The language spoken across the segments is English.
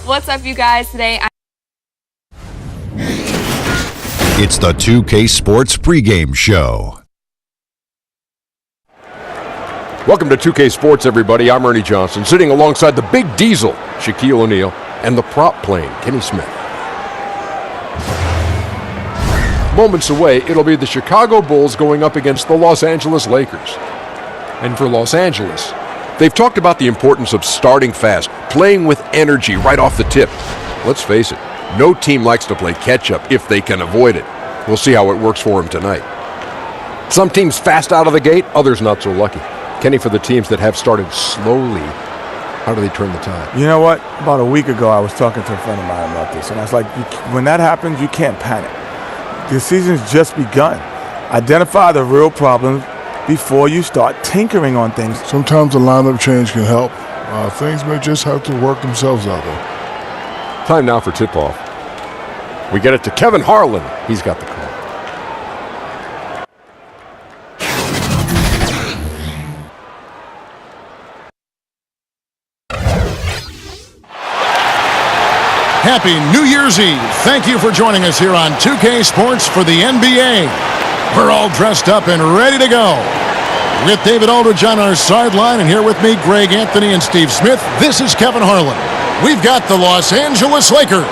What's up, you guys? Today, It's the 2K Sports Pregame Show. Welcome to 2K Sports, everybody. I'm Ernie Johnson, sitting alongside the Big Diesel, Shaquille O'Neal, and the prop plane, Kenny Smith. Moments away, it'll be the Chicago Bulls going up against the Los Angeles Lakers. And for Los Angeles, they've talked about the importance of starting fast, playing with energy right off the tip. Let's face it, no team likes to play catch-up if they can avoid it. We'll see how it works for them tonight. Some teams fast out of the gate, others not so lucky. Kenny, for the teams that have started slowly, how do they turn the tide? You know what? About a week ago, I was talking to a friend of mine about this, and I was like, when that happens, you can't panic. The season's just begun. Identify the real problems before you start tinkering on things. Sometimes a lineup change can help. Things may just have to work themselves out, though. Time now for tip-off. We get it to Kevin Harlan. He's got the call. Happy New Year's Eve. Thank you for joining us here on 2K Sports for the NBA. We're all dressed up and ready to go. With David Aldridge on our sideline, and here with me, Greg Anthony and Steve Smith, this is Kevin Harlan. We've got the Los Angeles Lakers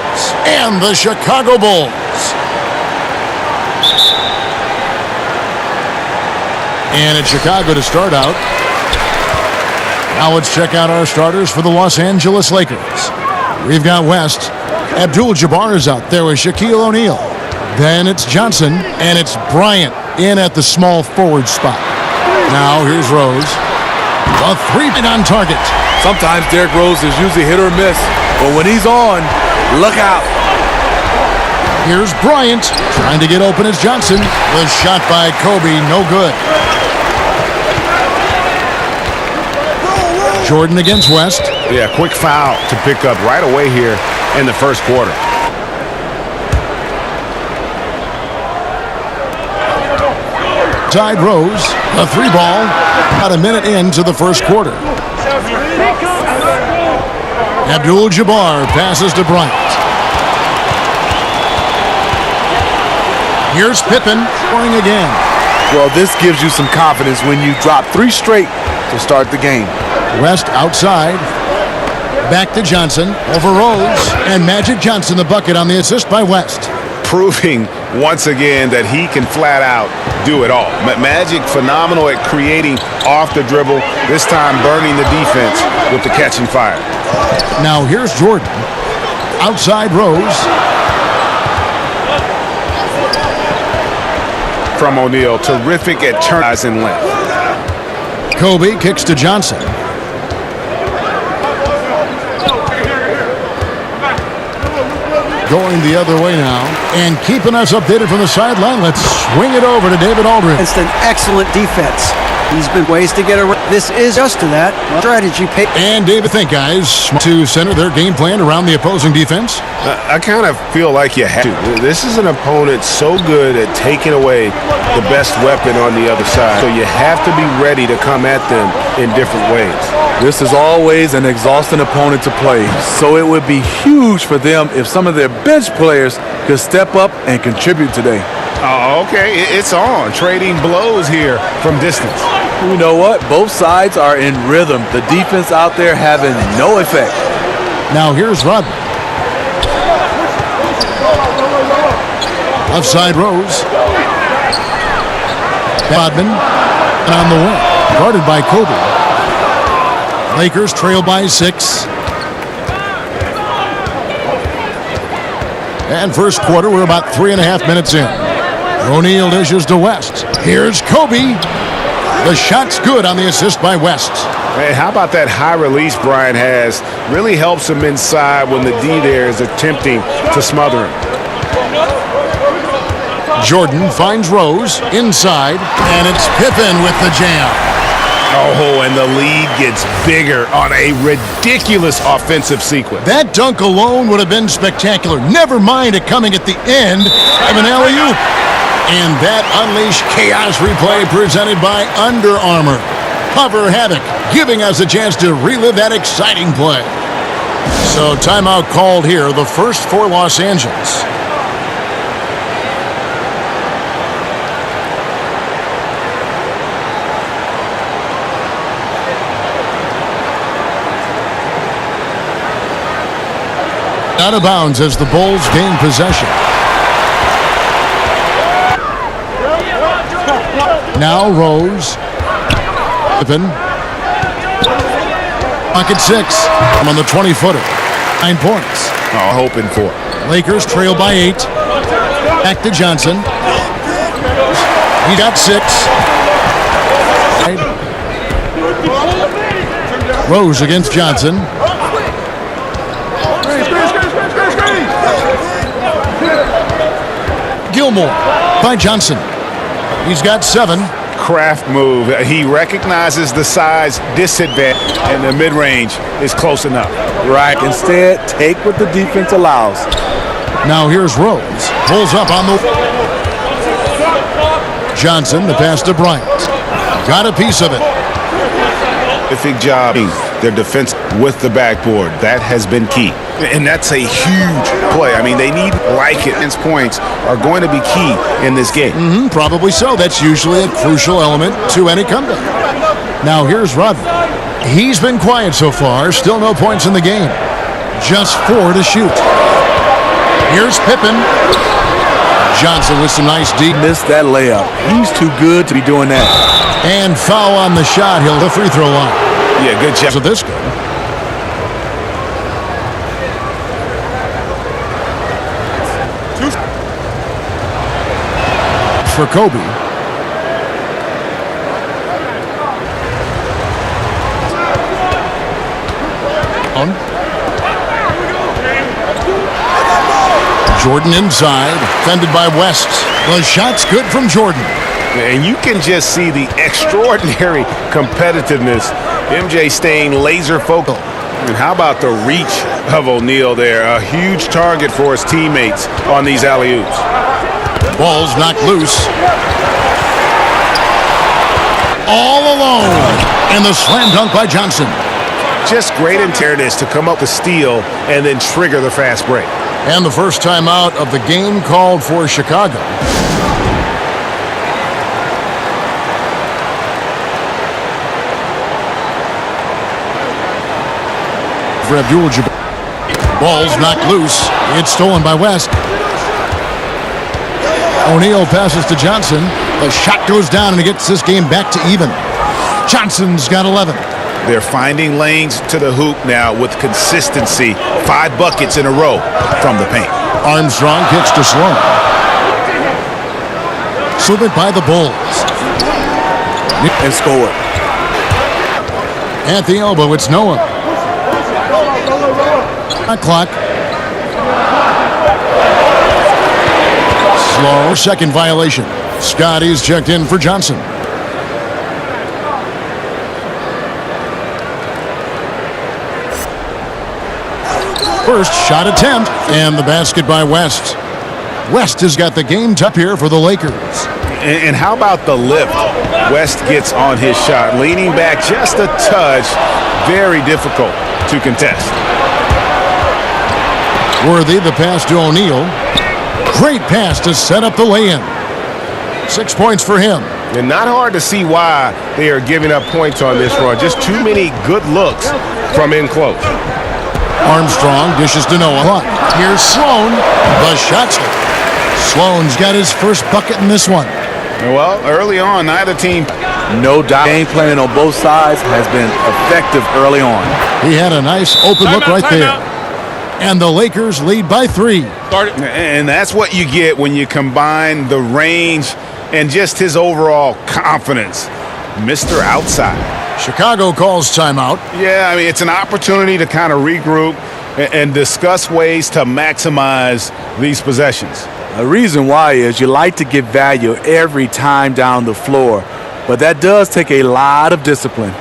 and the Chicago Bulls. And it's Chicago to start out. Now let's check out our starters for the Los Angeles Lakers. We've got West. Abdul-Jabbar is out there with Shaquille O'Neal. Then it's Johnson, and it's Bryant in at the small forward spot. Now here's Rose. A three-point on target. Sometimes Derrick Rose is usually hit or miss, but when he's on, look out. Here's Bryant trying to get open as Johnson. The shot by Kobe, no good. Jordan against West. Yeah, quick foul to pick up right away here in the first quarter. Side Rose, a three ball, about a minute into the first quarter. Abdul-Jabbar passes to Bryant. Here's Pippen scoring again. Well, this gives you some confidence when you drop three straight to start the game. West outside. Back to Johnson, over Rose, and Magic Johnson the bucket on the assist by West. Proving once again that he can flat out do it all. Magic phenomenal at creating off the dribble, this time burning the defense with the catch and fire. Now here's Jordan. Outside Rose. From O'Neal, terrific at turn and length. Kobe kicks to Johnson. Going the other way now, and keeping us updated from the sideline, let's swing it over to David Aldridge. It's an excellent defense. He's been ways to get around. This is just to that strategy. And David, think guys to center their game plan around the opposing defense? I kind of feel like you have to. This is an opponent so good at taking away the best weapon on the other side. So you have to be ready to come at them in different ways. This is always an exhausting opponent to play, so it would be huge for them if some of their bench players could step up and contribute today. Oh, okay. It's on. Trading blows here from distance. You know what? Both sides are in rhythm. The defense out there having no effect. Now here's Rodman. Left side Rose. Rodman on the wing. Guarded by Kobe. Lakers trail by 6. And first quarter, we're about 3.5 minutes in. O'Neal dishes to West. Here's Kobe. The shot's good on the assist by West. Hey, how about that high release Bryant has? Really helps him inside when the D there is attempting to smother him. Jordan finds Rose inside, and it's Pippen with the jam. Oh, and the lead gets bigger on a ridiculous offensive sequence. That dunk alone would have been spectacular. Never mind it coming at the end of an alley-oop. And that unleashed chaos replay presented by Under Armour. Cover havoc, giving us a chance to relive that exciting play. So timeout called here, the first for Los Angeles. Out of bounds as the Bulls gain possession. Now Rose. Pocket 6. I'm on the 20-footer. 9 points. Hoping for. Lakers trail by 8. Back to Johnson. He got 6. Rose against Johnson. Gilmore by Johnson. He's got 7. Craft move. He recognizes the size disadvantage, and the mid-range is close enough. Right. Instead, take what the defense allows. Now here's Rose. Pulls up on the... Johnson, the pass to Bryant. Got a piece of it. Terrific job. Their defense with the backboard. That has been key. And that's a huge play. I mean, they need like it. His points are going to be key in this game. Probably so. That's usually a crucial element to any comeback. Now here's Rodman. He's been quiet so far. Still no points in the game. Just 4 to shoot. Here's Pippen. Johnson with some nice deep. Missed that layup. He's too good to be doing that. And foul on the shot. He'll the free throw line. Yeah, good job. So this game. For Kobe. Jordan inside, defended by West. The shot's good from Jordan. And you can just see the extraordinary competitiveness. MJ staying laser focused. And how about the reach of O'Neal there? A huge target for his teammates on these alley-oops. Ball's knocked loose. All alone. And the slam dunk by Johnson. Just great interiorness to come up with steal and then trigger the fast break. And the first time out of the game called for Chicago. For Abdul-Jabbar. Ball's knocked loose. It's stolen by West. O'Neal passes to Johnson. The shot goes down and it gets this game back to even. Johnson's got 11. They're finding lanes to the hoop now with consistency. 5 buckets in a row from the paint. Armstrong kicks to Sloan. Slipped by the Bulls. And scored. At the elbow, it's Noah. Clock. Slow, second violation. Scotty's checked in for Johnson. First shot attempt, and the basket by West. West has got the game top here for the Lakers. And how about the lift? West gets on his shot, leaning back just a touch. Very difficult to contest. Worthy, the pass to O'Neal. Great pass to set up the lay-in. 6 points for him. And not hard to see why they are giving up points on this run. Just too many good looks from in close. Armstrong dishes to Noah. Here's Sloan. The shot's good. Sloan's got his first bucket in this one. Well, early on, neither team. No doubt. Game planning on both sides has been effective early on. He had a nice open look right there. And the Lakers lead by 3. And that's what you get when you combine the range and just his overall confidence. Mr. Outside. Chicago calls timeout. Yeah, I mean, it's an opportunity to kind of regroup and discuss ways to maximize these possessions. The reason why is you like to get value every time down the floor, but that does take a lot of discipline.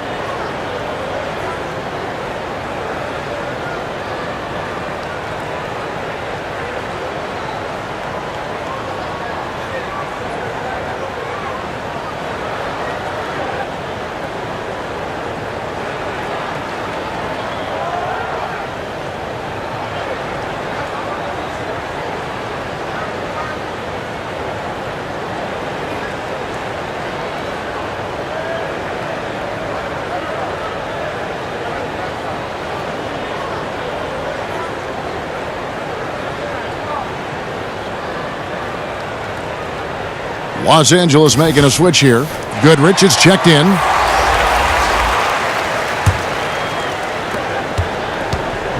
Los Angeles making a switch here. Goodrich is checked in.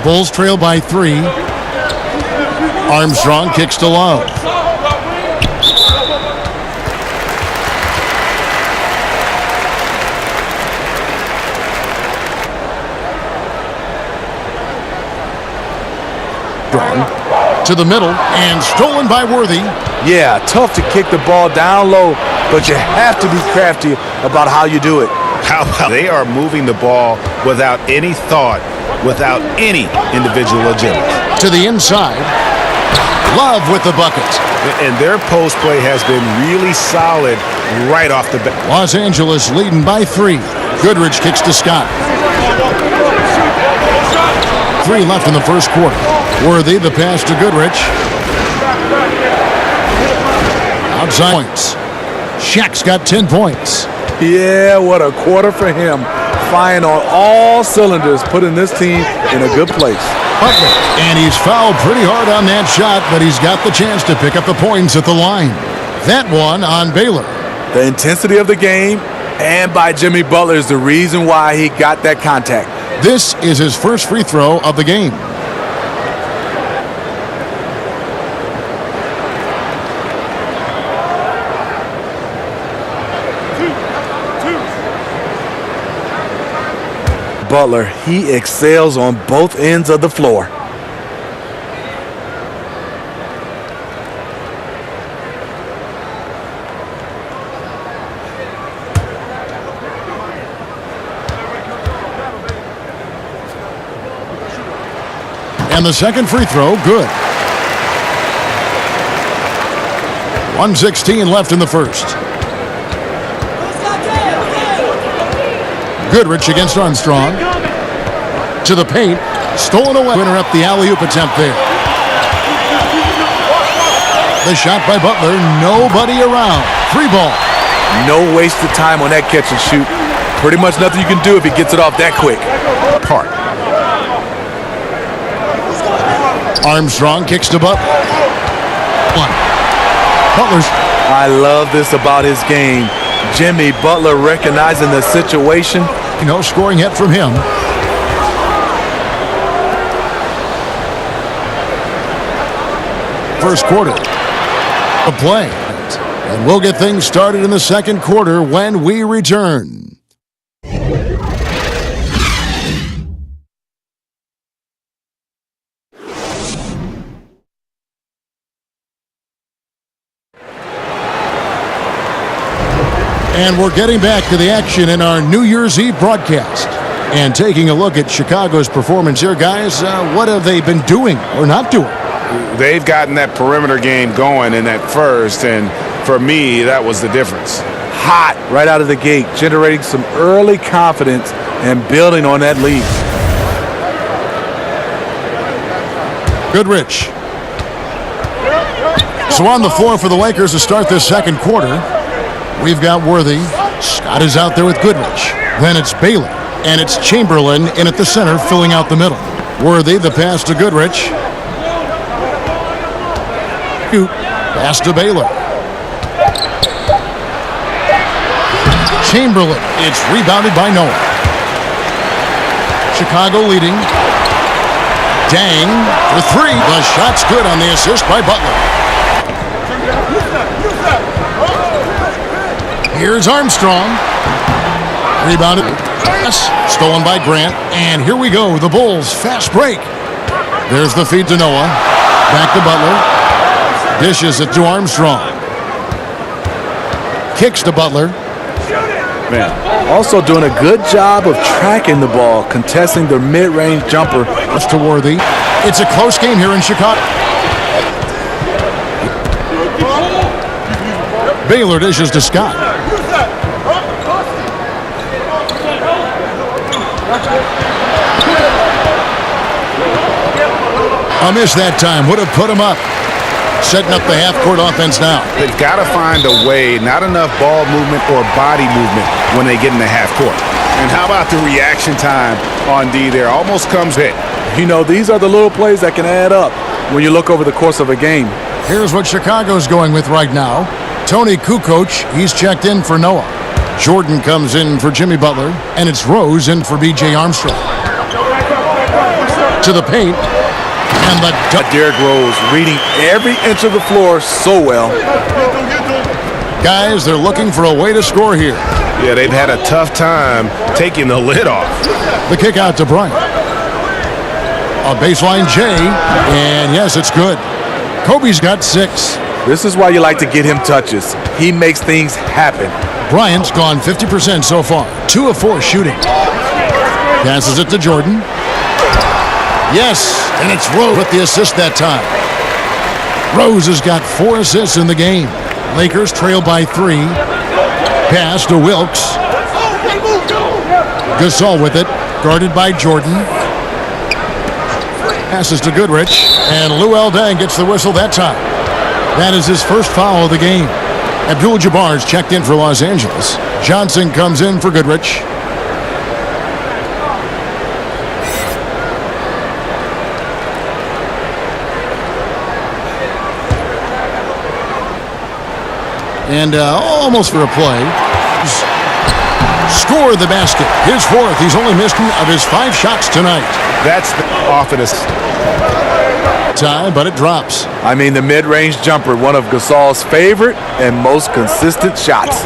Bulls trail by 3. Armstrong kicks to Love. To the middle and stolen by Worthy. Yeah, tough to kick the ball down low, but you have to be crafty about how you do it. How about they are moving the ball without any thought, without any individual agility. To the inside. Love with the bucket. And their post play has been really solid right off the bat. Los Angeles leading by 3. Goodrich kicks to Scott. 3 left in the first quarter. Worthy, the pass to Goodrich. Outside points. Shaq's got 10 points. Yeah, what a quarter for him. Firing on all cylinders, putting this team in a good place. Butler. And he's fouled pretty hard on that shot, but he's got the chance to pick up the points at the line. That one on Baylor. The intensity of the game and by Jimmy Butler is the reason why he got that contact. This is his first free throw of the game. Butler, he excels on both ends of the floor. And the second free throw, good. 1:16 left in the first. Goodrich against Armstrong. To the paint. Stolen away. Winner up the alley-oop attempt there. The shot by Butler. Nobody around. Free ball. No waste of time on that catch and shoot. Pretty much nothing you can do if he gets it off that quick. Park. Armstrong kicks to Butler. Butler's. I love this about his game. Jimmy Butler recognizing the situation. No scoring hit from him. First quarter of play. And we'll get things started in the second quarter when we return. And we're getting back to the action in our New Year's Eve broadcast. And taking a look at Chicago's performance here, guys. What have they been doing or not doing? They've gotten that perimeter game going in that first, and for me, that was the difference. Hot right out of the gate, generating some early confidence and building on that lead. Goodrich. So on the floor for the Lakers to start this second quarter. We've got Worthy. Scott is out there with Goodrich. Then it's Baylor. And it's Chamberlain in at the center, filling out the middle. Worthy, the pass to Goodrich. Pass to Baylor. Chamberlain. It's rebounded by Noah. Chicago leading. Dang for 3. The shot's good on the assist by Butler. Here's Armstrong. Rebounded. Stolen by Grant. And here we go. The Bulls. Fast break. There's the feed to Noah. Back to Butler. Dishes it to Armstrong. Kicks to Butler. Man, also doing a good job of tracking the ball, contesting the mid-range jumper. That's to Worthy. It's a close game here in Chicago. Baylor dishes to Scott. A miss that time. Would have put him up. Setting up the half-court offense now. They've got to find a way, not enough ball movement or body movement when they get in the half-court. And how about the reaction time on D there? Almost comes hit. You know, these are the little plays that can add up when you look over the course of a game. Here's what Chicago's going with right now. Tony Kukoc, he's checked in for Noah. Jordan comes in for Jimmy Butler, and it's Rose in for B.J. Armstrong. To the paint, and the Derrick Rose reading every inch of the floor so well. Guys, they're looking for a way to score here. Yeah, they've had a tough time taking the lid off. The kick out to Bryant. A baseline J, and yes, it's good. Kobe's got 6. This is why you like to get him touches. He makes things happen. Bryant's gone 50% so far. 2 of 4 shooting. Passes it to Jordan. Yes, and it's Rose with the assist that time. Rose has got 4 assists in the game. Lakers trail by 3. Pass to Wilkes. Gasol with it, guarded by Jordan. Passes to Goodrich, and Luol Deng gets the whistle that time. That is his first foul of the game. Abdul-Jabbar's checked in for Los Angeles. Johnson comes in for Goodrich. And almost for a play. Score the basket. His 4th. He's only missed 2 of his 5 shots tonight. That's the offense. Time, but it drops. I mean, the mid-range jumper, one of Gasol's favorite and most consistent shots.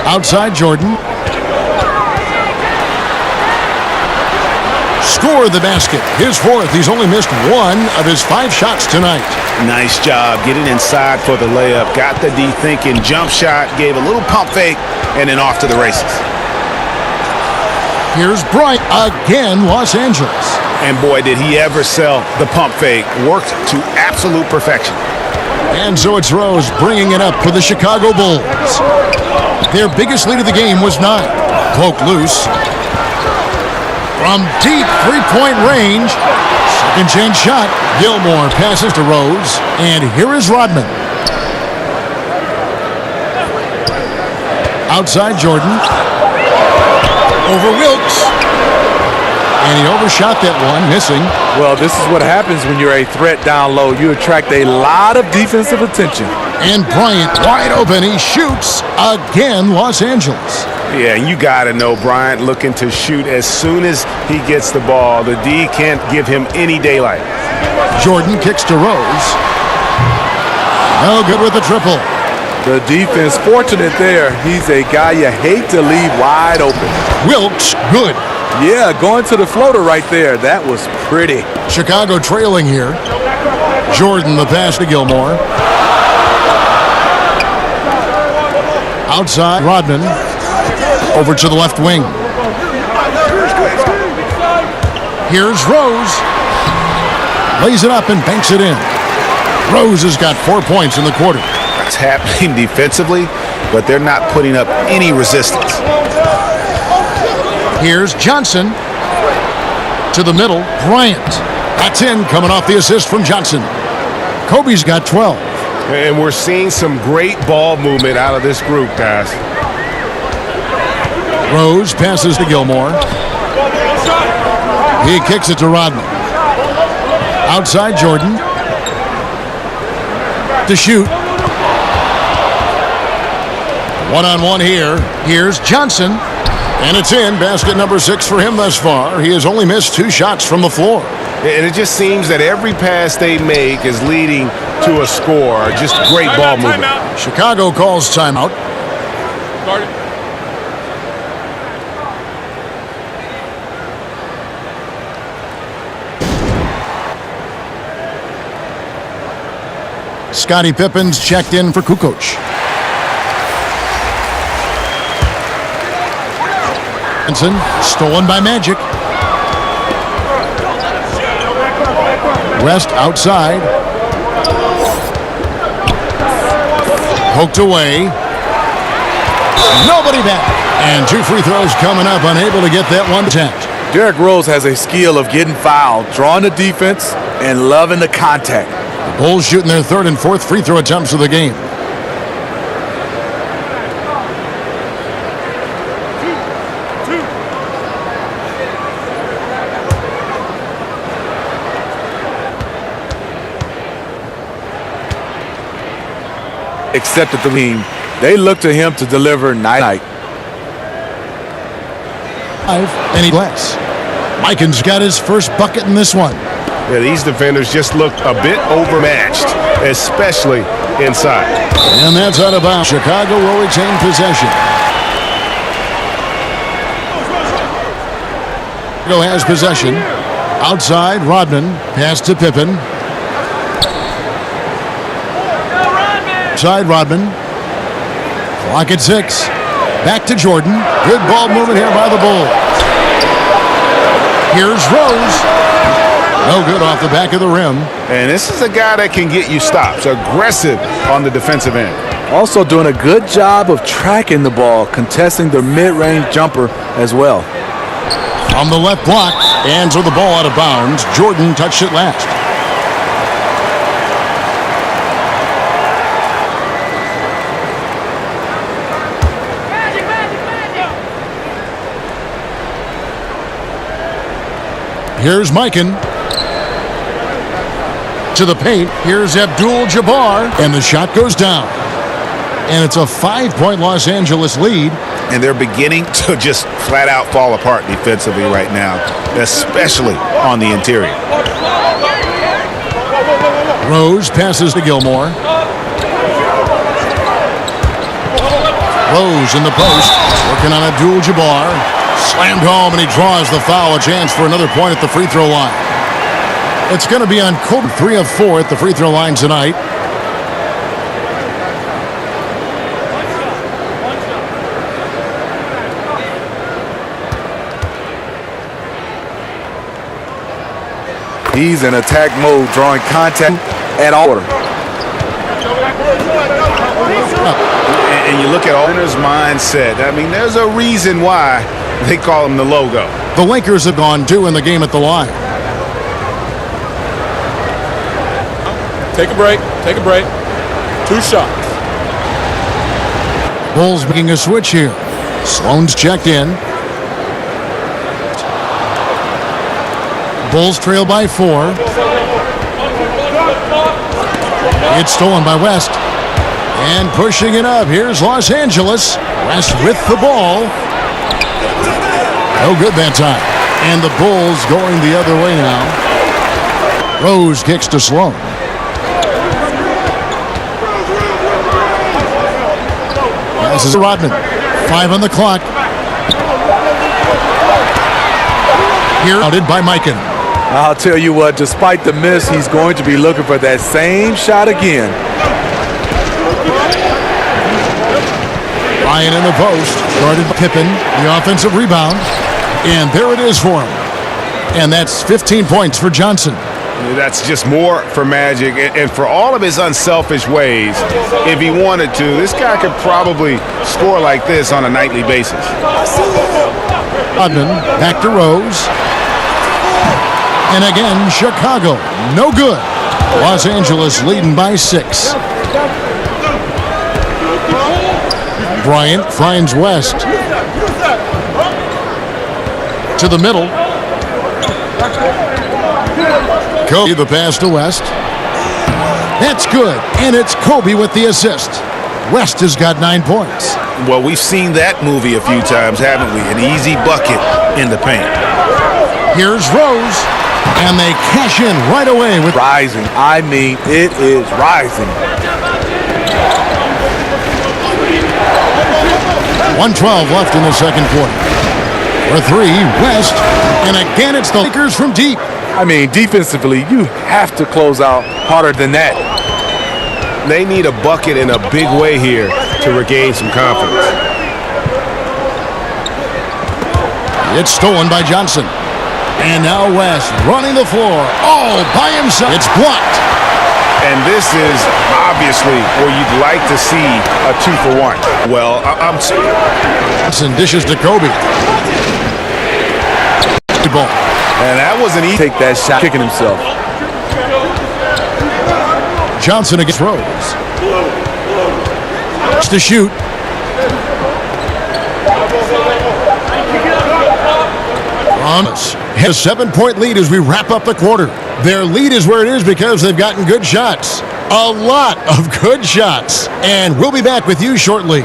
Outside Jordan. Score the basket. His 4th. He's only missed 1 of his 5 shots tonight. Nice job getting inside for the layup. Got the D thinking, jump shot, gave a little pump fake, and then off to the races. Here's Bryant again, Los Angeles. And boy, did he ever sell the pump fake. Worked to absolute perfection. And so it's Rose bringing it up for the Chicago Bulls. Their biggest lead of the game was 9. Cloak loose. From deep three-point range. Second chance shot. Gilmore passes to Rose. And here is Rodman. Outside Jordan. Over Wilkes. And he overshot that one, missing. Well, this is what happens when you're a threat down low. You attract a lot of defensive attention. And Bryant wide open. He shoots again, Los Angeles. Yeah, and you got to know Bryant looking to shoot as soon as he gets the ball. The D can't give him any daylight. Jordan kicks to Rose. No good with the triple. The defense fortunate there. He's a guy you hate to leave wide open. Wilkes, good. Yeah, going to the floater right there. That was pretty. Chicago trailing here. Jordan the pass to Gilmore. Outside, Rodman. Over to the left wing. Here's Rose. Lays it up and banks it in. Rose has got 4 points in the quarter. It's happening defensively, but they're not putting up any resistance. Here's Johnson. To the middle, Bryant. That's in, coming off the assist from Johnson. Kobe's got 12. And we're seeing some great ball movement out of this group, guys. Rose passes to Gilmore. He kicks it to Rodman. Outside Jordan. To shoot. One-on-one here. Here's Johnson. And it's in. Basket number 6 for him thus far. He has only missed 2 shots from the floor. And it just seems that every pass they make is leading to a score. Just great ball movement. Chicago calls timeout. Scottie Pippen's checked in for Kukoc. Stolen by Magic. West outside. Poked away. Nobody back. And 2 free throws coming up, unable to get that one attempt. Derrick Rose has a skill of getting fouled, drawing the defense, and loving the contact. The Bulls shooting their 3rd and 4th free throw attempts of the game. accepted the team. They look to him to deliver night. And he lets. Mikan's got his first bucket in this one. Yeah, these defenders just looked a bit overmatched, especially inside. And that's out of bounds. Chicago will retain possession. Chicago has possession. Outside, Rodman. Pass to Pippen. Outside, Rodman. Clock at 6. Back to Jordan. Good ball movement here by the Bulls. Here's Rose. No good off the back of the rim. And this is a guy that can get you stops. Aggressive on the defensive end. Also doing a good job of tracking the ball, contesting the mid-range jumper as well. From the left block, and so the ball out of bounds. Jordan touched it last. Here's Mikan. To the paint. Here's Abdul-Jabbar. And the shot goes down. And it's a 5-point Los Angeles lead. And they're beginning to just flat out fall apart defensively right now, especially on the interior. Rose passes to Gilmore. Rose in the post. Working on Abdul-Jabbar. Slammed home, and he draws the foul. A chance for another point at the free throw line. It's going to be on Kobe, 3 of 4 at the free throw line tonight. He's in attack mode, drawing contact at all. And you look at owner's mindset. I mean, there's a reason why they call him the logo. The Lakers have gone 2 in the game at the line. Take a break. Take a break. 2 shots. Bulls making a switch here. Sloan's checked in. Bulls trail by 4. It's stolen by West. And pushing it up. Here's Los Angeles. West with the ball. No good that time. And the Bulls going the other way now. Rose kicks to Sloan. Passes to Rodman. 5 on the clock. Here outed by Mikan. I'll tell you what, despite the miss, he's going to be looking for that same shot again. Ryan in the post. Guarded by Pippen. The offensive rebound. And there it is for him. And that's 15 points for Johnson. That's just more for Magic. And for all of his unselfish ways, if he wanted to, this guy could probably score like this on a nightly basis. Rodman back to Rose. And again, Chicago. No good. Los Angeles leading by 6. Bryant finds West. To the middle. Kobe the pass to West. That's good. And it's Kobe with the assist. West has got 9 points. Well, we've seen that movie a few times, haven't we? An easy bucket in the paint. Here's Rose. And they cash in right away with Rising. I mean, it is rising. 1:12 left in the second quarter. For 3, West. And again, it's the Lakers from deep. I mean, defensively, you have to close out harder than that. They need a bucket in a big way here to regain some confidence. It's stolen by Johnson. And now West running the floor all by himself. It's blocked. And this is obviously where you'd like to see a 2-for-1. Well, Johnson dishes to Kobe. Ball. And that wasn't easy. Take that shot, kicking himself. Johnson against Rose. To shoot. Promise. Has a 7-point lead as we wrap up the quarter. Their lead is where it is because they've gotten good shots. A lot of good shots. And we'll be back with you shortly.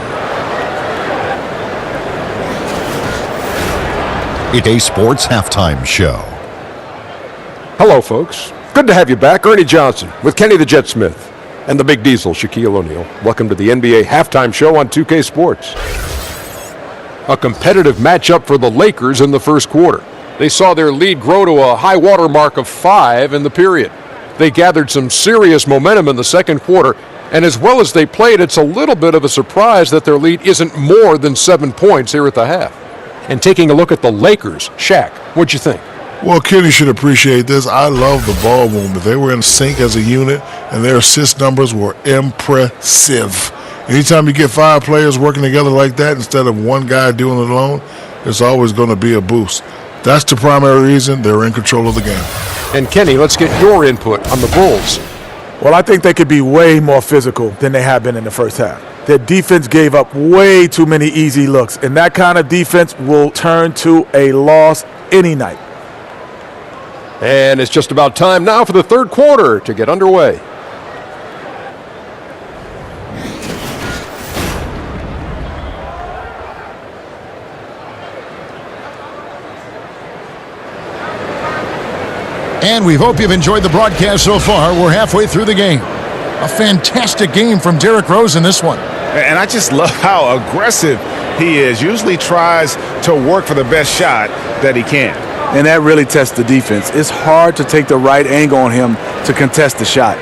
It's a sports halftime show. Hello, folks. Good to have you back. Ernie Johnson with Kenny the Jet Smith and the Big Diesel, Shaquille O'Neal. Welcome to the NBA halftime show on 2K Sports. A competitive matchup for the Lakers in the first quarter. They saw their lead grow to a high water mark of 5 in the period. They gathered some serious momentum in the second quarter, and as well as they played, it's a little bit of a surprise that their lead isn't more than 7 points here at the half. And taking a look at the Lakers, Shaq, what'd you think? Well, Kenny should appreciate this. I love the ball movement. They were in sync as a unit, and their assist numbers were impressive. Anytime you get 5 players working together like that instead of one guy doing it alone, it's always going to be a boost. That's the primary reason they're in control of the game. And Kenny, let's get your input on the Bulls. Well, I think they could be way more physical than they have been in the first half. Their defense gave up way too many easy looks, and that kind of defense will turn to a loss any night. And it's just about time now for the third quarter to get underway. And we hope you've enjoyed the broadcast so far. We're halfway through the game. A fantastic game from Derrick Rose in this one. And I just love how aggressive he is. Usually tries to work for the best shot that he can. And that really tests the defense. It's hard to take the right angle on him to contest the shot.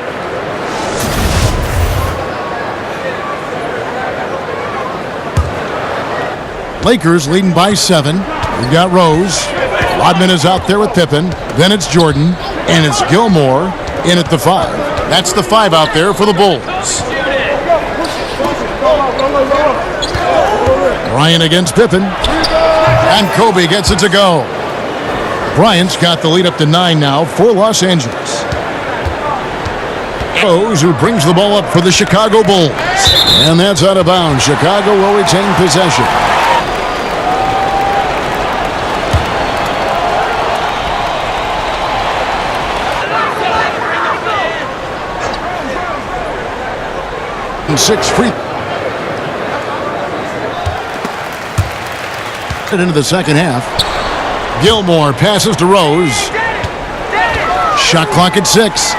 Lakers leading by 7. We've got Rose. Rodman is out there with Pippen. Then it's Jordan. And it's Gilmore in at the 5. That's the 5 out there for the Bulls. Bryant against Pippen. And Kobe gets it to go. Bryant's got the lead up to 9 now for Los Angeles. Rose, who brings the ball up for the Chicago Bulls. And that's out of bounds. Chicago will retain possession. And 6 free. Into the second half. Gilmore passes to Rose. Shot clock at 6.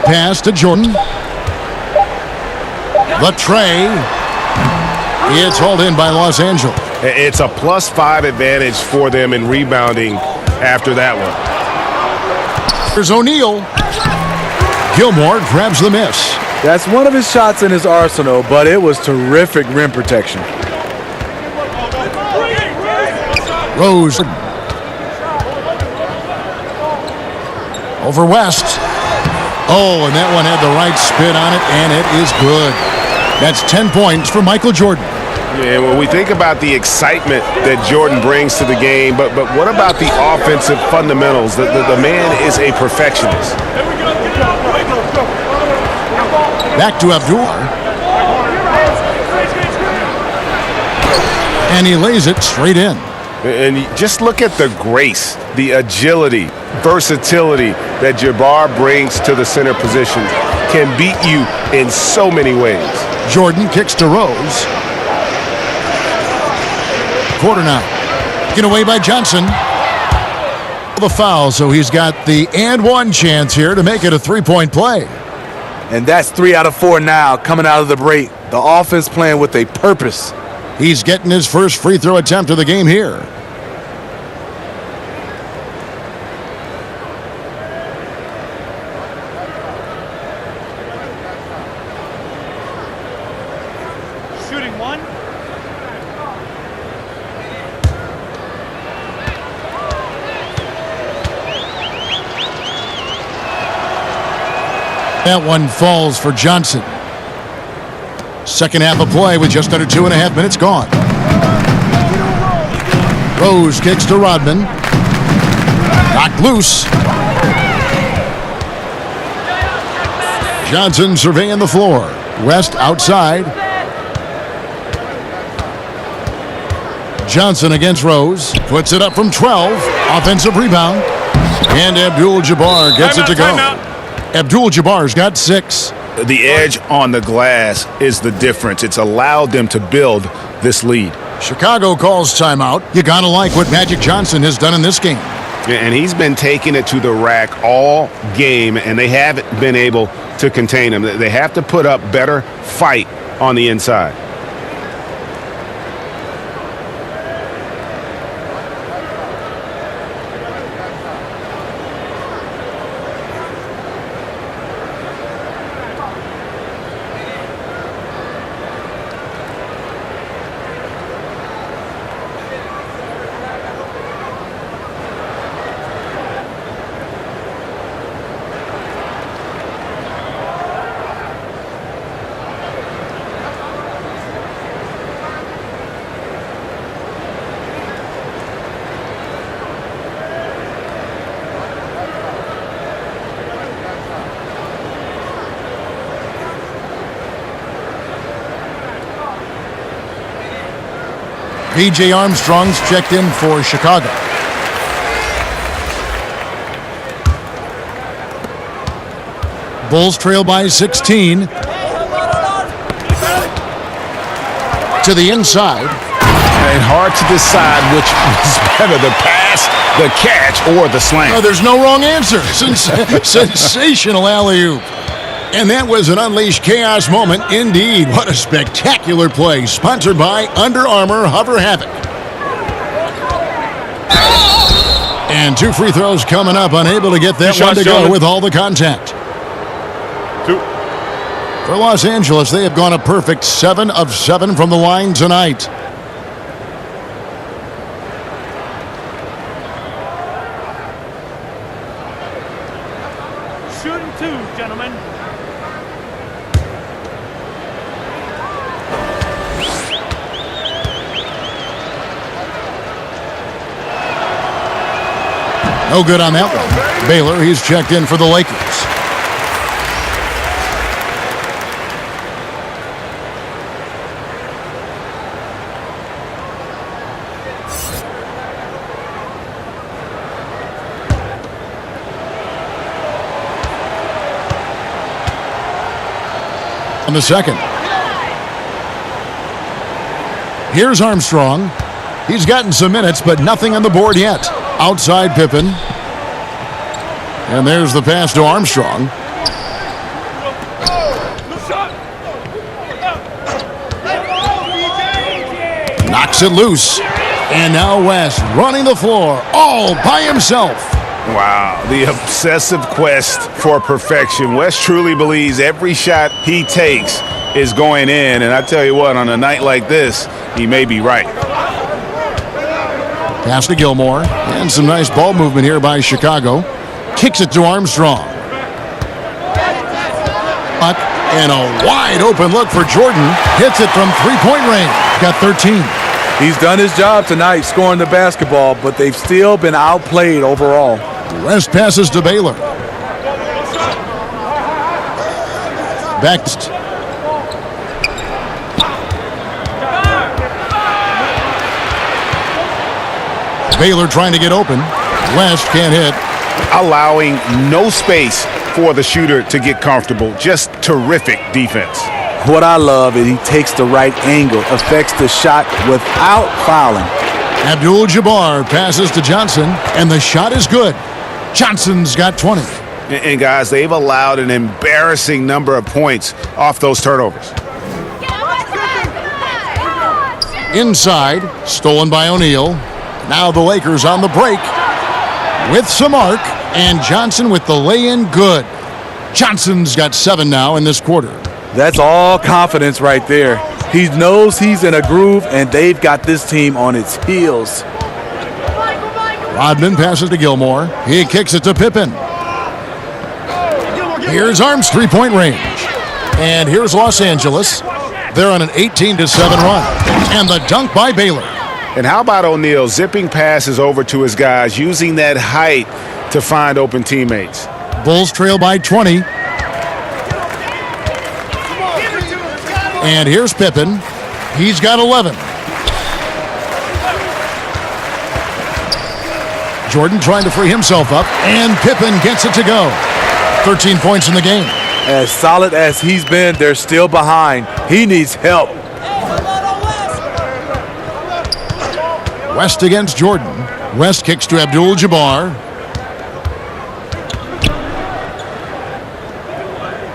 Pass to Jordan. The tray. It's hauled in by Los Angeles. It's a +5 advantage for them in rebounding after that one. There's O'Neal. Gilmore grabs the miss. That's one of his shots in his arsenal, but it was terrific rim protection. Rose. Over West. Oh, and that one had the right spin on it, and it is good. That's 10 points for Michael Jordan. Yeah, when we think about the excitement that Jordan brings to the game, but what about the offensive fundamentals? The man is a perfectionist. Back to Abdul. And he lays it straight in. And just look at the grace, the agility, versatility that Jabbar brings to the center position. Can beat you in so many ways. Jordan kicks to Rose. Quarter now. Taken away by Johnson. The foul, so he's got the and one chance here to make it a 3-point play. And that's 3 out of 4 now coming out of the break. The offense playing with a purpose. He's getting his first free throw attempt of the game here. Shooting 1. That one falls for Johnson. Second half of play with just under 2.5 minutes gone. Rose kicks to Rodman. Knocked loose. Johnson surveying the floor. West outside. Johnson against Rose. Puts it up from 12. Offensive rebound. And Abdul-Jabbar gets it to go. Abdul-Jabbar's got 6. The edge on the glass is the difference. It's allowed them to build this lead. Chicago calls timeout. You got to like what Magic Johnson has done in this game. And he's been taking it to the rack all game, and they haven't been able to contain him. They have to put up better fight on the inside. B.J. Armstrong's checked in for Chicago. Bulls trail by 16. To the inside. And hard to decide which was better, the pass, the catch, or the slam. Oh, there's no wrong answer. Sensational alley-oop. And that was an unleashed chaos moment indeed. What a spectacular play. Sponsored by Under Armour Hover Havoc. And 2 free throws coming up. Unable to get that one to go with all the contact. 2. For Los Angeles, they have gone a perfect 7 of 7 from the line tonight. Shooting 2, gentlemen. No good on that one. Baylor, he's checked in for the Lakers. On the second. Here's Armstrong. He's gotten some minutes, but nothing on the board yet. Outside Pippen. And there's the pass to Armstrong. Knocks it loose. And now West running the floor all by himself. Wow, the obsessive quest for perfection. West truly believes every shot he takes is going in. And I tell you what, on a night like this, he may be right. Pass to Gilmore. And some nice ball movement here by Chicago. Kicks it to Armstrong. And a wide open look for Jordan. Hits it from three-point range. Got 13. He's done his job tonight scoring the basketball, but they've still been outplayed overall. West passes to Baylor. Bext. Baylor trying to get open. West can't hit. Allowing no space for the shooter to get comfortable. Just terrific defense. What I love is he takes the right angle, affects the shot without fouling. Abdul-Jabbar passes to Johnson, and the shot is good. Johnson's got 20. And guys, they've allowed an embarrassing number of points off those turnovers. Inside, stolen by O'Neal. Now the Lakers on the break with some arc, and Johnson with the lay-in good. Johnson's got 7 now in this quarter. That's all confidence right there. He knows he's in a groove, and they've got this team on its heels. Rodman passes to Gilmore. He kicks it to Pippen. Here's Arms, three-point range. And here's Los Angeles. They're on an 18-7 run. And the dunk by Baylor. And how about O'Neal zipping passes over to his guys, using that height to find open teammates. Bulls trail by 20. And here's Pippen. He's got 11. Jordan trying to free himself up, and Pippen gets it to go. 13 points in the game. As solid as he's been, they're still behind. He needs help. West against Jordan. West kicks to Abdul-Jabbar.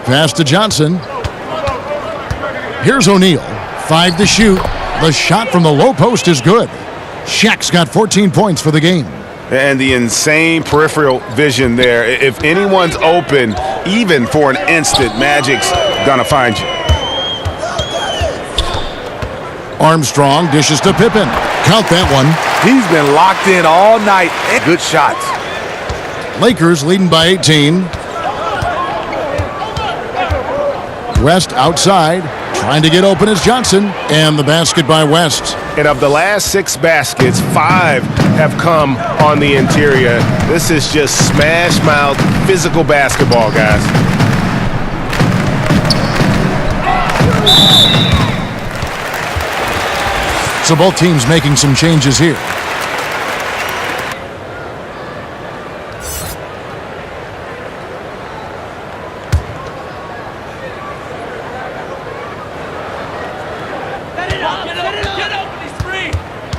Pass to Johnson. Here's O'Neal. 5 to shoot. The shot from the low post is good. Shaq's got 14 points for the game. And the insane peripheral vision there. If anyone's open, even for an instant, Magic's gonna find you. Armstrong dishes to Pippen. Count that one. He's been locked in all night. Good shots. Lakers leading by 18. West outside. Trying to get open is Johnson. And the basket by West. And of the last 6 baskets, 5 have come on the interior. This is just smash mouth physical basketball, guys. So both teams making some changes here.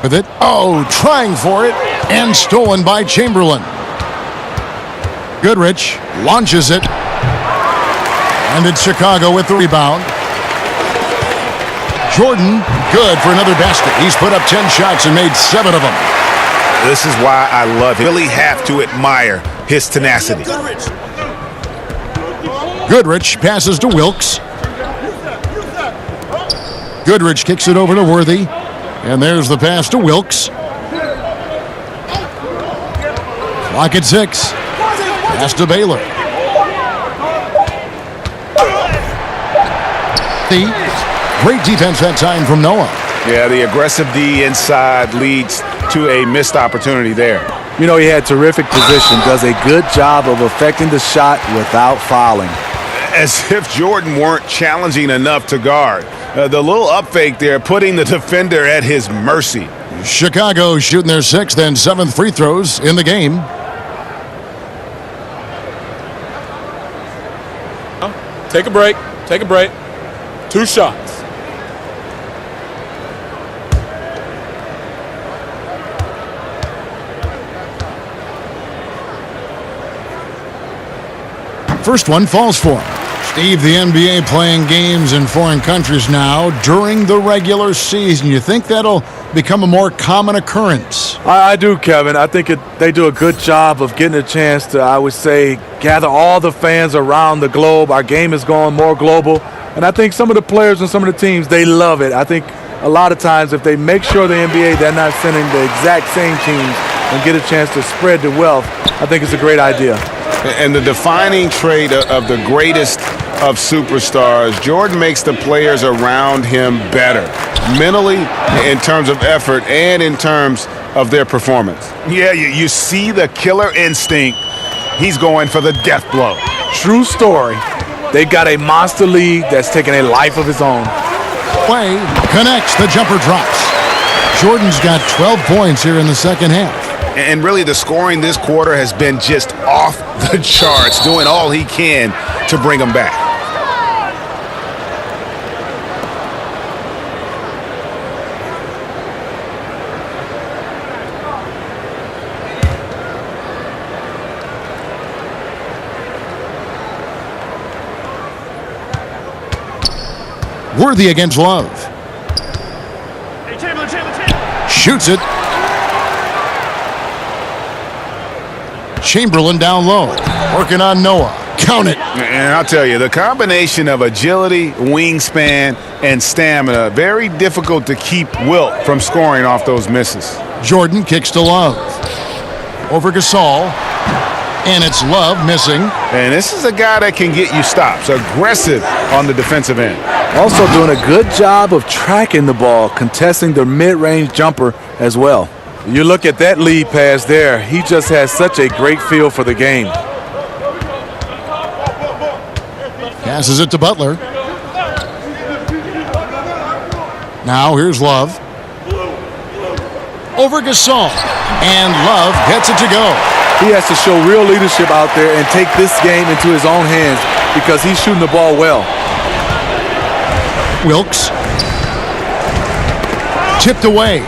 With it. Oh, trying for it. And stolen by Chamberlain. Goodrich launches it. And it's Chicago with the rebound. Jordan, good for another basket. He's put up 10 shots and made 7 of them. This is why I love it. Really have to admire his tenacity. Goodrich passes to Wilkes. Goodrich kicks it over to Worthy. And there's the pass to Wilkes. Clock at 6. Pass to Baylor. Great defense that time from Noah. Yeah, the aggressive D inside leads to a missed opportunity there. You know, he had terrific position, does a good job of affecting the shot without fouling. As if Jordan weren't challenging enough to guard. The little up fake there, putting the defender at his mercy. Chicago shooting their 6th and 7th free throws in the game. Take a break. Take a break. 2 shots. First one falls for him. Steve, the NBA playing games in foreign countries now during the regular season. You think that'll become a more common occurrence? I do, Kevin. I think they do a good job of getting a chance to, I would say, gather all the fans around the globe. Our game is going more global. And I think some of the players and some of the teams, they love it. I think a lot of times if they make sure the NBA, they're not sending the exact same teams and get a chance to spread the wealth, I think it's a great idea. And the defining trait of the greatest of superstars, Jordan makes the players around him better, mentally, in terms of effort, and in terms of their performance. Yeah, you see the killer instinct. He's going for the death blow. True story. They've got a monster lead that's taking a life of his own. Play connects, the jumper drops. Jordan's got 12 points here in the second half. And really the scoring this quarter has been just off the charts, doing all he can to bring them back. Worthy against Love. Shoots it. Chamberlain down low. Working on Noah. Count it. And I'll tell you, the combination of agility, wingspan, and stamina, very difficult to keep Wilt from scoring off those misses. Jordan kicks to Love. Over Gasol. And it's Love missing. And this is a guy that can get you stops. Aggressive on the defensive end. Also doing a good job of tracking the ball, contesting the mid-range jumper as well. You look at that lead pass there. He just has such a great feel for the game. Passes it to Butler. Now here's Love. Over Gasol. And Love gets it to go. He has to show real leadership out there and take this game into his own hands because he's shooting the ball well. Wilkes. Tipped away.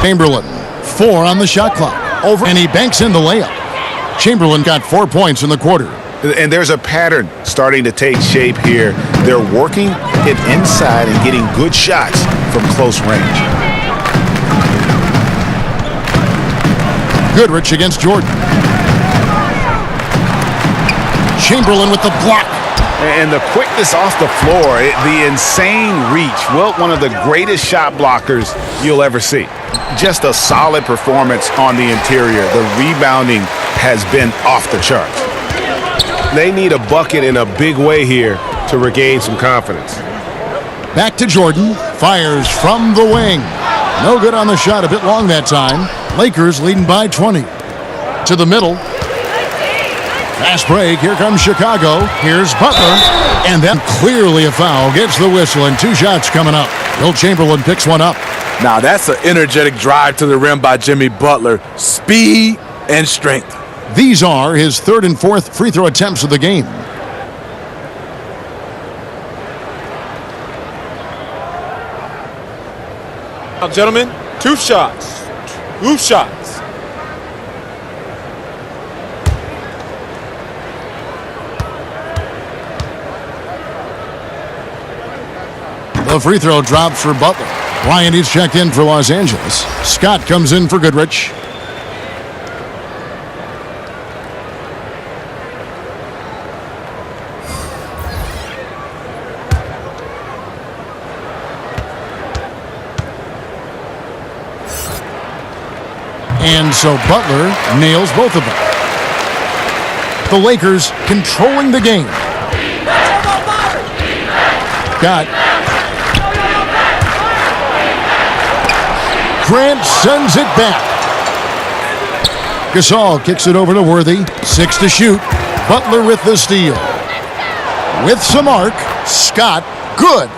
Chamberlain. 4 on the shot clock. Over, and he banks in the layup. Chamberlain got 4 points in the quarter. And there's a pattern starting to take shape here. They're working it inside and getting good shots from close range. Goodrich against Jordan. Chamberlain with the block. And the quickness off the floor, the insane reach. Wilt, one of the greatest shot blockers you'll ever see. Just a solid performance on the interior. The rebounding has been off the charts. They need a bucket in a big way here to regain some confidence. Back to Jordan. Fires from the wing. No good on the shot. A bit long that time. Lakers leading by 20. To the middle. Fast break. Here comes Chicago. Here's Butler. And then clearly a foul. Gets the whistle and 2 shots coming up. Will Chamberlain picks one up. Now that's an energetic drive to the rim by Jimmy Butler. Speed and strength. These are his 3rd and 4th free throw attempts of the game. Now, gentlemen, 2 shots. 2 shots. The free throw drops for Butler. Bryant is checked in for Los Angeles. Scott comes in for Goodrich. And so Butler nails both of them. The Lakers controlling the game. Got Grant sends it back. Gasol kicks it over to Worthy. 6 to shoot. Butler with the steal. With some arc, Scott, good.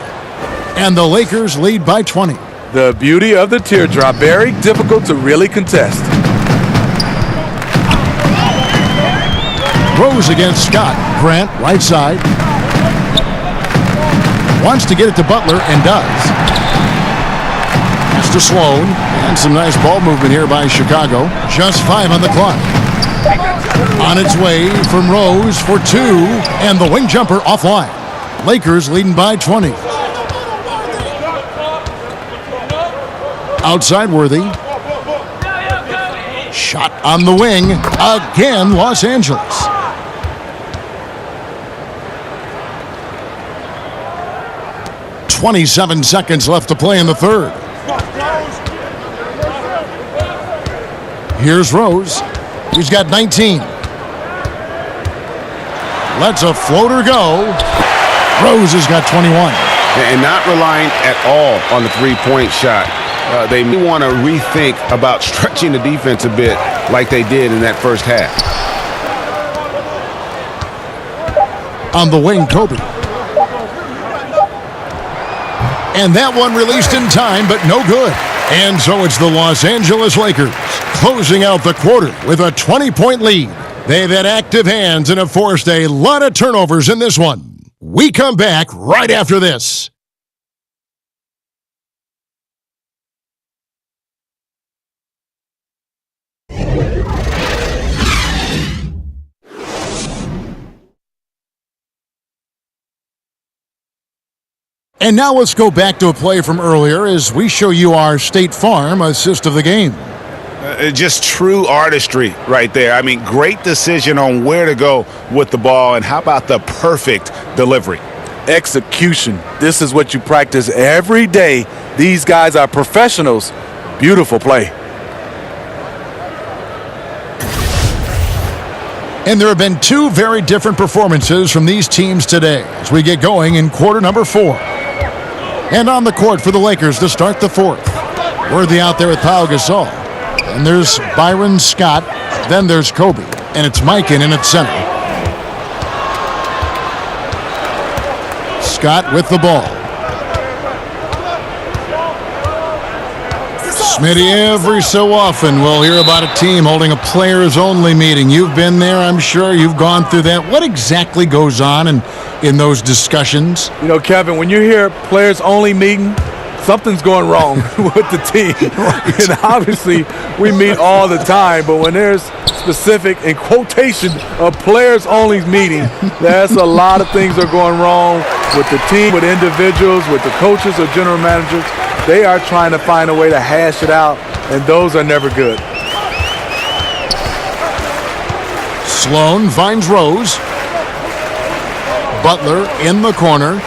And the Lakers lead by 20. The beauty of the teardrop, very difficult to really contest. Rose against Scott. Grant, right side. Wants to get it to Butler and does. Pass to Sloan. And some nice ball movement here by Chicago. Just 5 on the clock. On its way from Rose for 2. And the wing jumper offline. Lakers leading by 20. Outside Worthy. Shot on the wing. Again, Los Angeles. .27 seconds left to play in the 3rd. Here's Rose. He's got 19. Lets a floater go. Rose has got 21. And not relying at all on the three-point shot. They may want to rethink about stretching the defense a bit like they did in that first half. On the wing, Kobe. And that one released in time, but no good. And so it's the Los Angeles Lakers closing out the quarter with a 20-point lead. They've had active hands and have forced a lot of turnovers in this one. We come back right after this. And now let's go back to a play from earlier as we show you our State Farm assist of the game. Just true artistry right there. I mean, great decision on where to go with the ball, and how about the perfect delivery? Execution. This is what you practice every day. These guys are professionals. Beautiful play. And there have been 2 very different performances from these teams today as we get going in quarter number 4. And on the court for the Lakers to start the 4th. Worthy out there with Pau Gasol. And there's Byron Scott. Then there's Kobe. And it's Mikan in at center. Scott with the ball. Smitty, every so often we'll hear about a team holding a players-only meeting. You've been there, I'm sure. You've gone through that. What exactly goes on in those discussions? You know, Kevin, when you hear players-only meeting, something's going wrong with the team. Right. And obviously, we meet all the time, but when there's specific, in quotation, a players-only meeting, that's a lot of things are going wrong with the team, with individuals, with the coaches or general managers. They are trying to find a way to hash it out, and those are never good. Sloan finds Rose. Butler in the corner.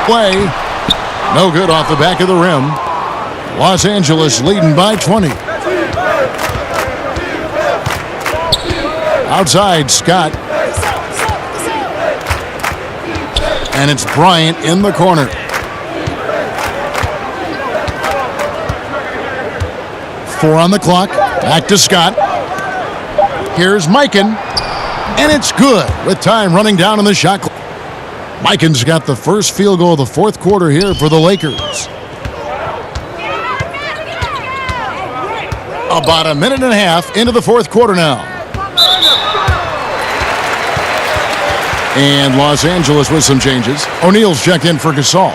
Play. No good off the back of the rim. Los Angeles leading by 20. Outside, Scott. And it's Bryant in the corner. Four on the clock. Back to Scott. Here's Mikan. And it's good with time running down on the shot clock. Mikan's got the first field goal of the fourth quarter here for the Lakers. About a minute and a half into the fourth quarter now. And Los Angeles with some changes. O'Neal's checked in for Gasol.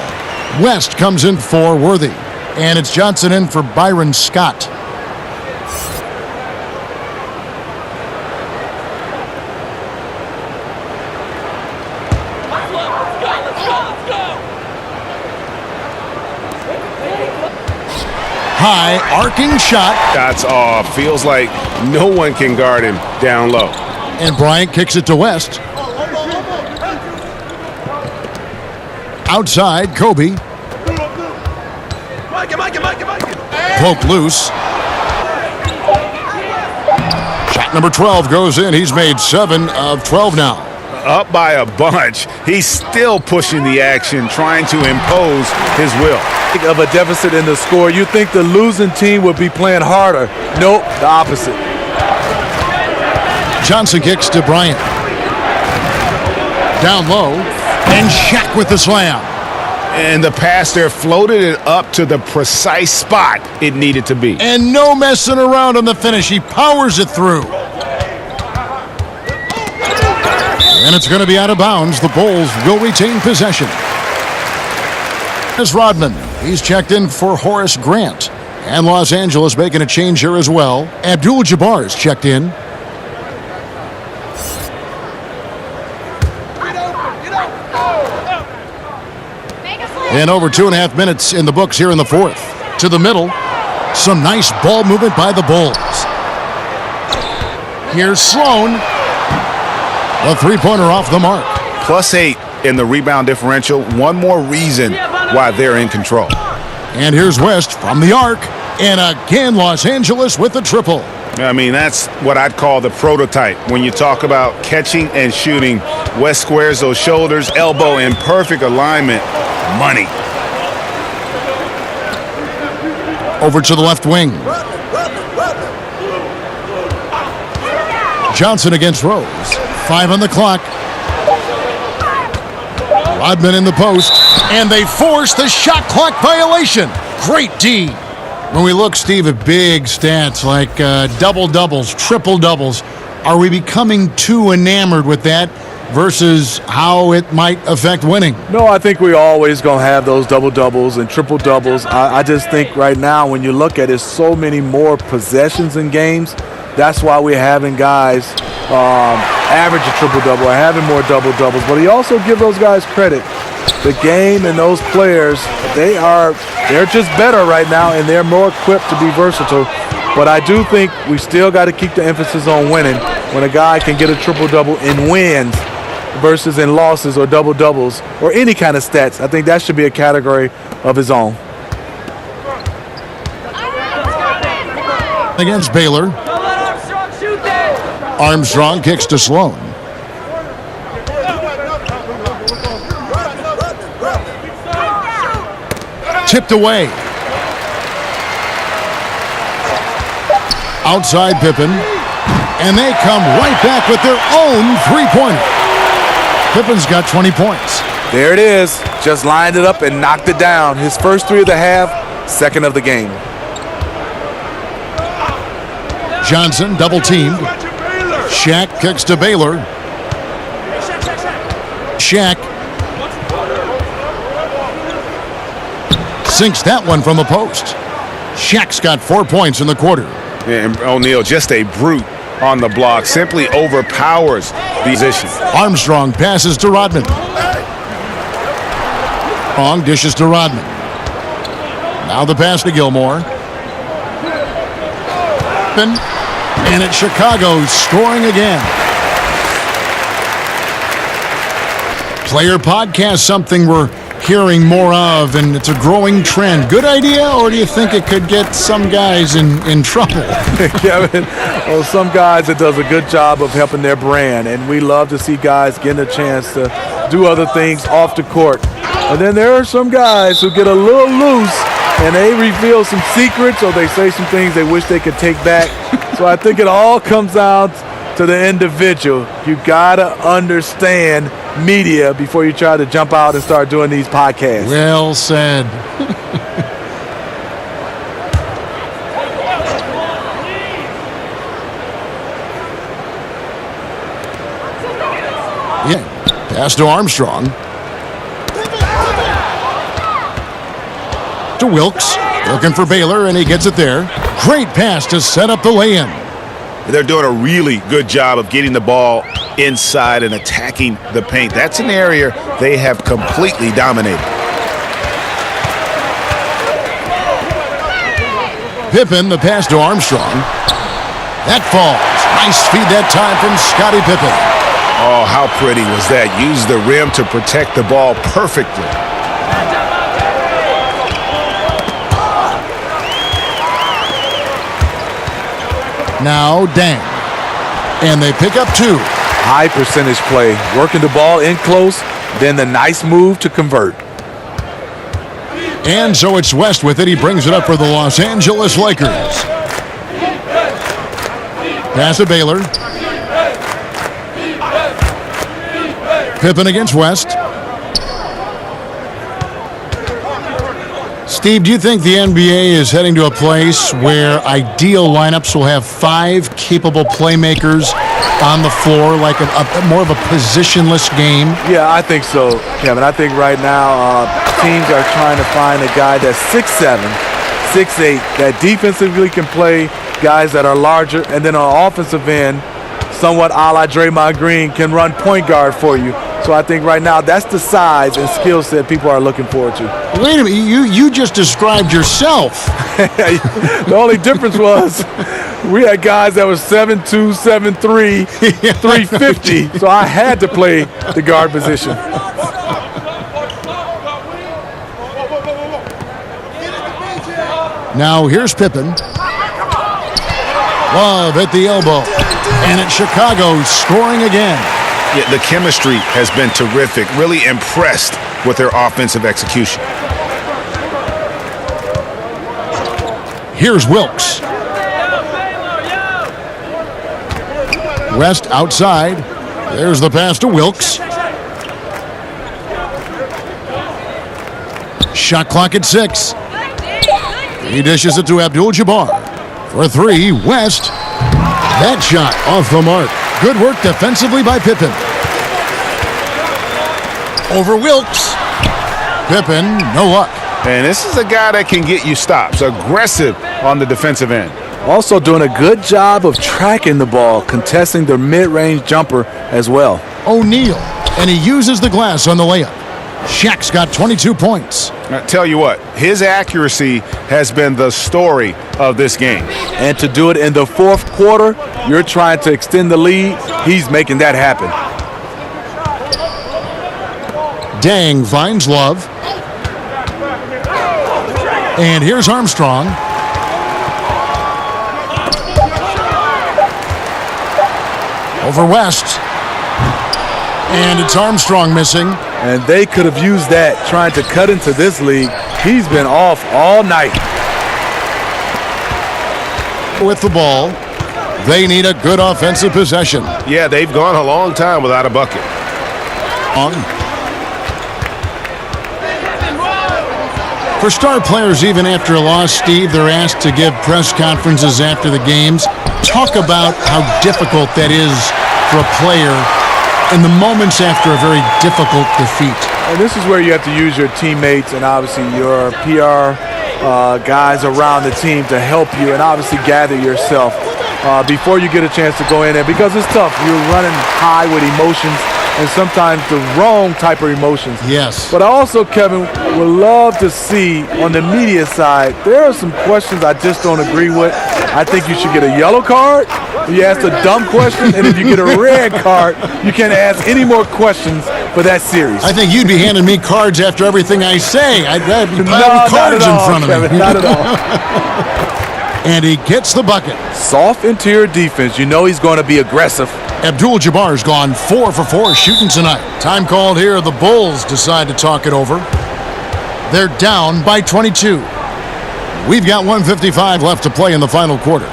West comes in for Worthy. And it's Johnson in for Byron Scott. High arcing shot. Shots off. Feels like no one can guard him down low. And Bryant kicks it to West. Outside, Kobe. Poke loose. Shot number 12 goes in. He's made 7 of 12 now. Up by a bunch. He's still pushing the action, trying to impose his will. Of a deficit in the score, you think the losing team would be playing harder. Nope, the opposite. Johnson kicks to Bryant. Down low, and Shaq with the slam. And the pass there floated it up to the precise spot it needed to be. And no messing around on the finish. He powers it through. And it's going to be out of bounds. The Bulls will retain possession. As Rodman, he's checked in for Horace Grant. And Los Angeles making a change here as well. Abdul-Jabbar is checked in. And over 2.5 minutes in the books here in the fourth. To the middle. Some nice ball movement by the Bulls. Here's Sloan. A three-pointer off the mark. +8 in the rebound differential. One more reason why they're in control. And here's West from the arc. And again, Los Angeles with the triple. I mean, that's what I'd call the prototype. When you talk about catching and shooting, West squares those shoulders, elbow in perfect alignment. Money. Over to the left wing. Johnson against Rose. 5 on the clock. Rodman in the post. And they force the shot clock violation. Great D. When we look, Steve, at big stats like double-doubles, triple-doubles, are we becoming too enamored with that versus how it might affect winning? No, I think we're always going to have those double-doubles and triple-doubles. I just think right now when you look at it, so many more possessions in games. That's why we're having guys average a triple-double or having more double-doubles. But you also give those guys credit. The game and those players, they're just better right now, and they're more equipped to be versatile. But I do think we still got to keep the emphasis on winning. When a guy can get a triple-double in wins versus in losses or double-doubles or any kind of stats, I think that should be a category of his own. Against Baylor. Armstrong kicks to Sloan. Tipped away. Outside Pippen. And they come right back with their own three-pointer. Pippen's got 20 points. There it is. Just lined it up and knocked it down. His first 3 of the half, second of the game. Johnson double teamed. Shaq kicks to Baylor. Shaq sinks that one from the post. Shaq's got 4 points in the quarter. Yeah, and O'Neal, just a brute on the block, simply overpowers the position. Armstrong passes to Rodman. Long dishes to Rodman. Now the pass to Gilmore. And it's Chicago scoring again. Player podcast, something we're hearing more of, and it's a growing trend. Good idea, or do you think it could get some guys in trouble? Kevin, well, some guys, it does a good job of helping their brand, and we love to see guys getting a chance to do other things off the court. And then there are some guys who get a little loose, and they reveal some secrets, or they say some things they wish they could take back. So I think it all comes down to the individual. You gotta understand media before you try to jump out and start doing these podcasts. Well said. Yeah, pass to Armstrong. To Wilkes, looking for Baylor, and he gets it there. Great pass to set up the lay-in. They're doing a really good job of getting the ball inside and attacking the paint. That's an area they have completely dominated. Pippen, the pass to Armstrong. That falls. Nice feed that time from Scottie Pippen. Oh, how pretty was that? Used the rim to protect the ball perfectly. Now Dang. And they pick up 2. High percentage play, working the ball in close, then the nice move to convert. And so it's West with it. He brings it up for the Los Angeles Lakers. Pass to Baylor. Pippen against West. Steve, do you think the NBA is heading to a place where ideal lineups will have 5 capable playmakers on the floor, like more of a positionless game? Yeah, I think so, Kevin. I think right now teams are trying to find a guy that's 6'7", 6'8", that defensively can play, guys that are larger, and then on offensive end, somewhat a la Draymond Green, can run point guard for you. So I think right now that's the size and skill set people are looking forward to. Wait a minute, you just described yourself. The only difference was we had guys that were 7'2", 7'3", 350, so I had to play the guard position. Now here's Pippen. Love at the elbow. And it's Chicago scoring again. Yeah, the chemistry has been terrific. Really impressed with their offensive execution. Here's Wilkes. West outside. There's the pass to Wilkes. Shot clock at 6. He dishes it to Abdul-Jabbar. For 3, West. That shot off the mark. Good work defensively by Pippen. Over Wilkes. Pippen, no luck. And this is a guy that can get you stops. Aggressive on the defensive end. Also doing a good job of tracking the ball, contesting the mid-range jumper as well. O'Neal, and he uses the glass on the layup. Shaq's got 22 points. I tell you what, his accuracy has been the story of this game. And to do it in the fourth quarter, you're trying to extend the lead. He's making that happen. Dang finds Love. And here's Armstrong. Over West. And it's Armstrong missing. And they could have used that trying to cut into this league. He's been off all night. With the ball, they need a good offensive possession. Yeah, they've gone a long time without a bucket. For star players, even after a loss, Steve, they're asked to give press conferences after the games. Talk about how difficult that is for a player in the moments after a very difficult defeat. And this is where you have to use your teammates and obviously your PR guys around the team to help you and obviously gather yourself before you get a chance to go in there, because it's tough. You're running high with emotions and sometimes the wrong type of emotions. Yes. But I also, Kevin, would love to see on the media side, there are some questions I just don't agree with. I think you should get a yellow card. You ask a dumb question, and if you get a red card, you can't ask any more questions for that series. I think you'd be handing me cards after everything I say. I'd have cards in front of Kevin, me. Not at all. And he gets the bucket. Soft interior defense. You know he's going to be aggressive. Abdul-Jabbar's gone 4 for 4 shooting tonight. Time called here. The Bulls decide to talk it over. They're down by 22. We've got 1:55 left to play in the final quarter.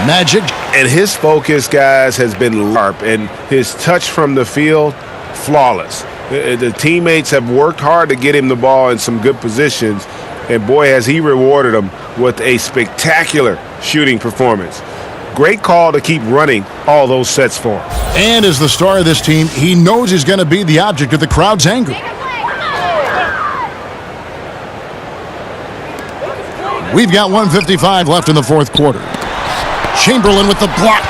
Magic. And his focus, guys, has been sharp, and his touch from the field, flawless. The teammates have worked hard to get him the ball in some good positions, and boy, has he rewarded them with a spectacular shooting performance. Great call to keep running all those sets for him. And as the star of this team, he knows he's going to be the object of the crowd's anger. We've got 1:55 left in the fourth quarter. Chamberlain with the block.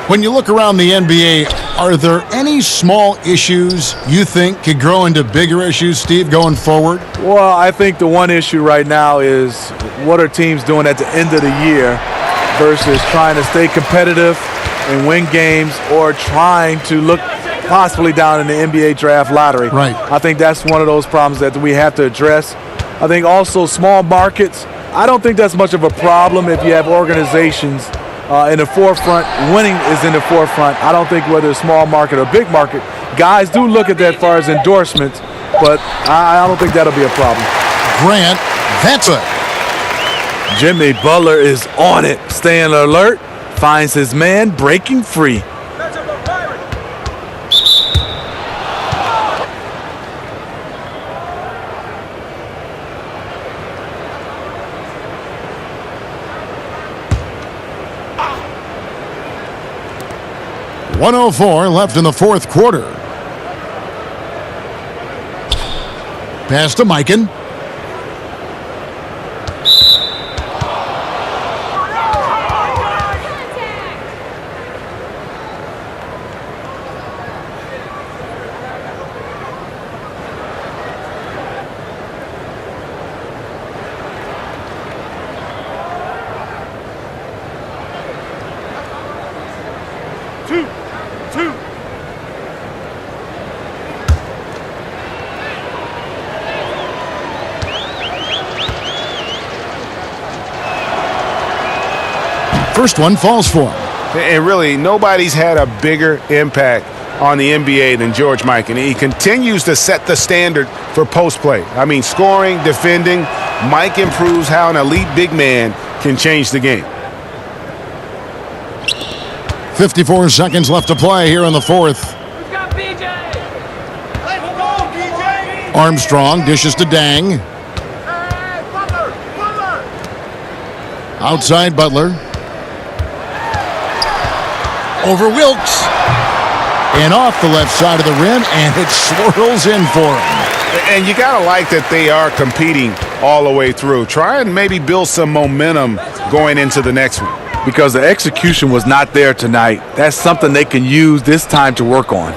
When you look around the NBA, are there any small issues you think could grow into bigger issues, Steve, going forward? Well, I think the one issue right now is what are teams doing at the end of the year versus trying to stay competitive and win games, or trying to look possibly down in the NBA draft lottery. Right. I think that's one of those problems that we have to address. I think also small markets, I don't think that's much of a problem if you have organizations in the forefront. Winning is in the forefront. I don't think whether it's small market or big market, guys do look at that as far as endorsements, but I don't think that'll be a problem. Grant, that's it. Jimmy Butler is on it, staying alert, finds his man breaking free. .104 left in the fourth quarter. Pass to Mikan. First one falls for him. And really, nobody's had a bigger impact on the NBA than George Mikan. He continues to set the standard for post play. I mean, scoring, defending. Mike improves how an elite big man can change the game. 54 seconds left to play here in the fourth. Armstrong dishes to Dang. Outside Butler. Over Wilkes. And off the left side of the rim, and it swirls in for him. And you got to like that they are competing all the way through. Try and maybe build some momentum going into the next one. Because the execution was not there tonight. That's something they can use this time to work on.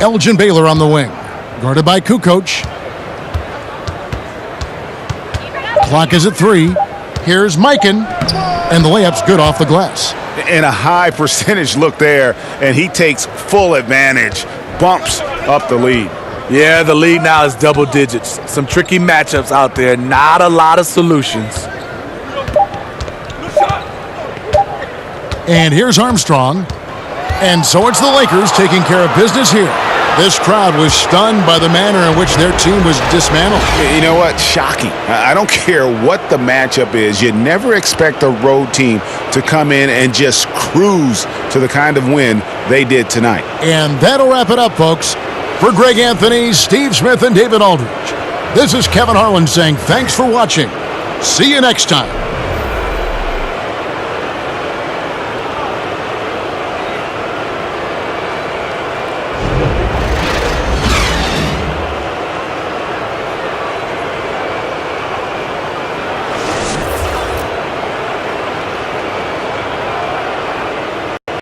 Elgin Baylor on the wing. Guarded by Kukoc. Clock is at 3. Here's Mikan. And the layup's good off the glass. And a high percentage look there, and he takes full advantage. Bumps up the lead. Yeah, the lead now is double digits. Some tricky matchups out there. Not a lot of solutions. And here's Armstrong. And so it's the Lakers taking care of business here. This crowd was stunned by the manner in which their team was dismantled. You know what? Shocking. I don't care what the matchup is. You never expect a road team to come in and just cruise to the kind of win they did tonight. And that'll wrap it up, folks. For Greg Anthony, Steve Smith, and David Aldridge, this is Kevin Harlan saying thanks for watching. See you next time.